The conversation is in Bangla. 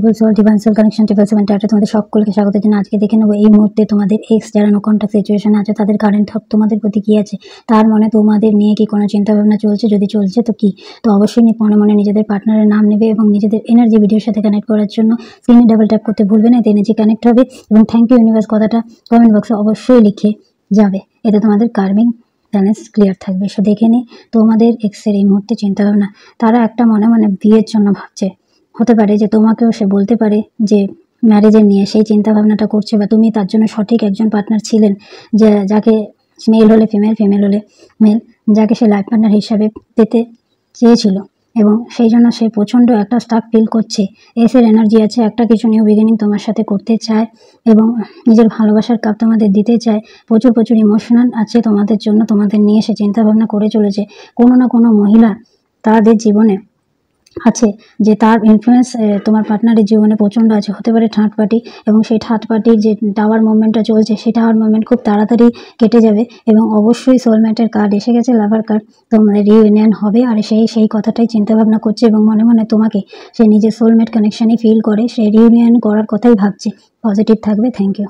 Multiple soul divine soul connection 777 tata তোমাদের সকলকে স্বাগত জানাই। আজকে দেখে নেবো এই মুহূর্তে তোমাদের এক্স যারা নো কন্টাক্ট সিচুয়েশন আছে তাদের কারেন্ট থট তোমাদের প্রতি কি আছে, তার মনে তোমাদের নিয়ে কি কোনো চিন্তা ভাবনা চলছে, যদি চলছে তো কি। তো অবশ্যই মনে মনে নিজেদের পার্টনারের নাম নেবে এবং নিজেদের এনার্জি ভিডিওর সাথে কানেক্ট করার জন্য স্ক্রিনে ডাবল ট্যাপ করতে ভুলবে না, এতে এনার্জি কানেক্ট হবে। এবং থ্যাংক ইউ ইউনিভার্স কথাটা কমেন্ট বক্সে অবশ্যই লিখে যাবে, এতে তোমাদের কার্মিং ব্যালেন্স ক্লিয়ার থাকবে। সো দেখে নি তোমাদের এক্সের এই মুহূর্তে চিন্তা ভাবনা। তারা একটা মনে মনে বিয়ের জন্য ভাবছে, হতে পারে যে তোমাকেও সে বলতে পারে যে ম্যারেজের নিয়ে সেই চিন্তা ভাবনাটা করছে, বা তুমি তার জন্য সঠিক একজন পার্টনার ছিলেন, যে যাকে মেল হলে ফিমেল, ফিমেল হলে মেল, যাকে সে লাইফ পার্টনার হিসাবে পেতে চেয়েছিল। এবং সেই জন্য সে প্রচণ্ড একটা স্টাক ফিল করছে। এসের এনার্জি আছে, একটা কিছু নিউ বিগিনিং তোমার সাথে করতে চায় এবং নিজের ভালোবাসার কাপ তোমাদের দিতে চায়। প্রচুর প্রচুর ইমোশনাল আছে তোমাদের জন্য, তোমাদের নিয়ে সে চিন্তাভাবনা করে চলেছে। কোনো না কোনো মহিলা তাদের জীবনে আছে, যে তার ইনফ্লুয়েন্স তোমার পার্টনারের জীবনে প্রচণ্ড আছে। হতে পারে থার্ড পার্টি, এবং সেই থার্ড পার্টির যে টাওয়ার মুভমেন্টটা চলছে সেই টাওয়ার মুভমেন্ট খুব তাড়াতাড়ি কেটে যাবে। এবং অবশ্যই সোলমেটের কার্ড এসে গেছে, লাভার কার্ড, তোমাদের রিইউনিয়ন হবে। আর সেই কথাটাই চিন্তাভাবনা করছে এবং মনে মনে তোমাকে সে নিজের সোলমেট কানেকশানই ফিল করে, সে রিইউনিয়ন করার কথাই ভাবছে। পজিটিভ থাকবে। Thank you.